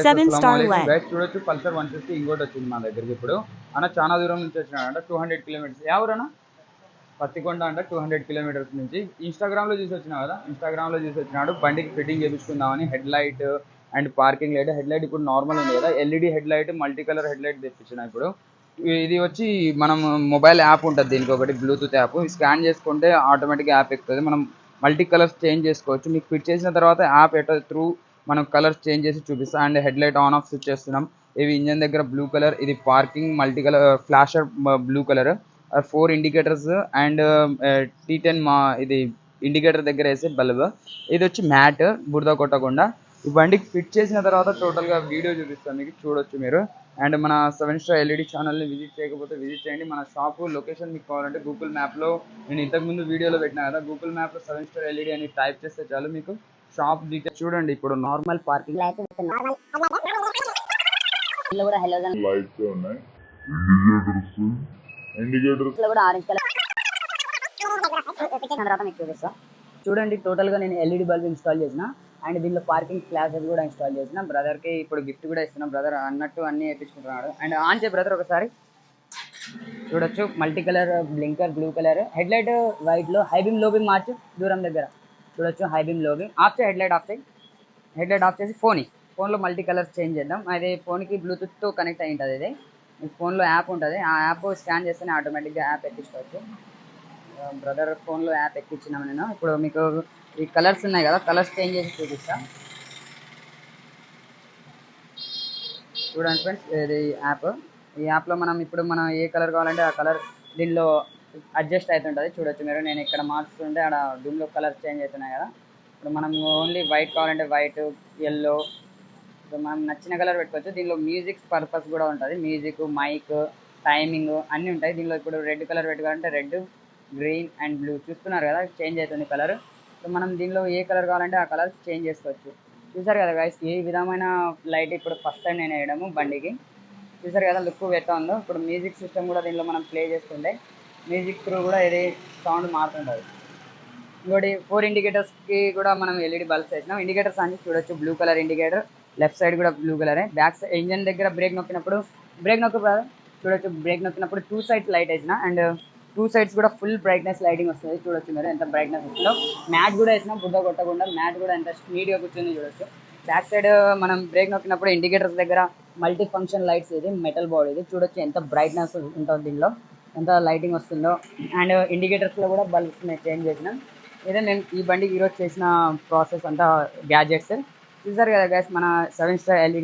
7-star LED. Guys చూడొచ్చు Pulsar 150 ఇంకోటి వచ్చింది మా దగ్గరికి ఇప్పుడు అన్న చాలా దూరం నుంచి వచ్చినాడంట 200 కిలోమీటర్స్ ఎవరన్నా పత్తికొండ అంట 200 కిలోమీటర్స్ నుంచి ఇన్స్టాగ్రామ్ లో చూసి వచ్చినా కదా ఇన్స్టాగ్రామ్ లో చూసి వచ్చినాడు బండికి ఫిట్టింగ్ చేయించుకుందామని head light and parking light head light ఇప్పుడు నార్మల్ ఉంది కదా LED head light multi colour head light తెప్పించిన ఇప్పుడు ఇది వచ్చి మనం మొబైల్ యాప్ ఉంటుంది దీనికి ఒకటి బ్లూటూత్ యాప్ స్కాన్ చేసుకుంటే ఆటోమేటిక్ యాప్ ఎక్కుతుంది మనం మల్టీ కలర్స్ చేంజ్ చేసుకోవచ్చు మీకు ఫిట్ చేసిన తర్వాత యాప్ ఎటో త్రూ మనం కలర్స్ చేంజ్ చేసి చూపిస్తాం and head light on off switch చేస్తున్నాం ఇవి ఇంజన్ దగ్గర బ్లూ కలర్ ఇది parking multi colour flasher blue colour 4 indicators and T10 మా ఇది ఇండికేటర్ దగ్గర వేసే బల్బ్ ఇది వచ్చి మ్యాట్ బురద కొట్టకుండా ఈ బండికి ఫిట్ చేసిన తర్వాత టోటల్గా వీడియో చూపిస్తాను మీకు చూడొచ్చు మీరు అండ్ మన 7-star LED ఛానల్ని విజిట్ చేయకపోతే విజిట్ చేయండి మన షాపు లొకేషన్ మీకు కావాలంటే గూగుల్ మ్యాప్లో నేను ఇంతకుముందు వీడియోలో పెట్టినా కదా గూగుల్ మ్యాప్లో 7-star LED అని టైప్ చేస్తే చాలు మీకు షాప్ డీటెయిల్స్ చూడండి ఇప్పుడు నార్మల్ పార్కింగ్ కూడా హెలోజన్ లైట్స్ ఉన్నాయి ఇండికేటర్స్ కూడా ఆరెంజ్ కలర్ తర్వాత మీకు చూపిస్తా. చూడండి టోటల్గా నేను LED బల్బ్ ఇన్స్టాల్ చేసిన అండ్ దీనిలో పార్కింగ్ ఫ్లాషెస్ కూడా ఇన్స్టాల్ చేసిన బ్రదర్కి ఇప్పుడు గిఫ్ట్ కూడా ఇస్తున్నాం బ్రదర్ అన్నట్టు అన్నీ వేయించుకుంటున్నాడు అండ్ ఆన్ చే బ్రదర్ ఒకసారి చూడొచ్చు multi colour blinker blue colour head light వైట్లో హై బీమ్ లో బీమ్ మార్చు దూరం దగ్గర చూడొచ్చు high beam low beam off చేయి హెడ్ లైట్ ఆఫ్ చేసి ఫోన్లో మల్టీ కలర్స్ చేంజ్ చేద్దాం అది ఫోన్కి బ్లూటూత్తో కనెక్ట్ అయి ఉంటుంది ఇది మీకు ఫోన్లో యాప్ ఉంటుంది ఆ యాప్ స్కాన్ చేస్తేనే ఆటోమేటిక్గా యాప్ ఎక్కించుకోవచ్చు బ్రదర్ ఫోన్లో యాప్ ఎక్కించినాము నేను ఇప్పుడు మీకు ఈ కలర్స్ ఉన్నాయి కదా కలర్స్ చేంజ్ చేసి చూపిస్తా చూడండి ఫ్రెండ్స్ ఇది యాప్ ఈ యాప్లో మనం ఏ కలర్ కావాలంటే ఆ కలర్ దీనిలో అడ్జస్ట్ అవుతుంటుంది చూడొచ్చు మీరు నేను ఇక్కడ మార్చుతుంటే ఆడ దీనిలో కలర్స్ చేంజ్ అవుతున్నాయి కదా ఇప్పుడు మనం ఓన్లీ వైట్ కావాలంటే వైట్ ఎల్లో మనం నచ్చిన కలర్ పెట్టుకోవచ్చు దీనిలో మ్యూజిక్ పర్పస్ కూడా ఉంటుంది మ్యూజిక్ మైక్ టైమింగ్ అన్నీ ఉంటాయి దీనిలో ఇప్పుడు రెడ్ కలర్ పెట్టుకోవాలంటే రెడ్ గ్రీన్ అండ్ బ్లూ చూస్తున్నారు కదా చేంజ్ అవుతుంది కలర్ సో మనం దీనిలో ఏ కలర్ కావాలంటే ఆ కలర్ చేంజ్ చేసుకోవచ్చు చూసారు కదా గైస్ ఈ విధమైన లైట్ ఇప్పుడు ఫస్ట్ టైం నేను వేయడము బండికి చూసారు కదా లుక్ ఎట్లా ఉందో ఇప్పుడు మ్యూజిక్ సిస్టమ్ కూడా దీనిలో మనం ప్లే చేస్తుంటే మ్యూజిక్ త్రూ కూడా ఇది సౌండ్ మారుతుంటుంది ఇంకోటి 4 ఇండికేటర్స్కి కూడా మనం LED బల్బ్స్ వేసినాం ఇండికేటర్స్ అన్ని చూడొచ్చు blue colour indicator left side కూడా బ్లూ కలరే బ్యాక్ సైడ్ ఇంజన్ దగ్గర బ్రేక్ నొక్కినప్పుడు చూడొచ్చు బ్రేక్ నొక్కినప్పుడు 2 సైడ్స్ లైట్ వేసిన అండ్ 2 సైడ్స్ కూడా ఫుల్ బ్రైట్నెస్ లైటింగ్ వస్తుంది చూడొచ్చు మీరు ఎంత బ్రైట్నెస్ వస్తుందో మ్యాట్ కూడా వేసినాం బుద్ధ కొట్టకుండా మ్యాట్ కూడా ఎంత నీట్గా కూర్చొని చూడొచ్చు బ్యాక్ సైడ్ మనం బ్రేక్ నొక్కినప్పుడు ఇండికేటర్స్ దగ్గర మల్టీ ఫంక్షన్ లైట్స్ ఇది మెటల్ బాడీ ఇది చూడొచ్చు ఎంత బ్రైట్నెస్ ఉంటుంది దీనిలో ఎంత లైటింగ్ వస్తుందో అండ్ ఇండికేటర్స్లో కూడా బల్బ్స్ చేంజ్ చేసినాం ఇదే నేను ఈ బండికి ఈరోజు చేసిన ప్రాసెస్ అంతా గ్యాడ్జెట్స్ చూసారు కదా గైస్ మన 7-star LED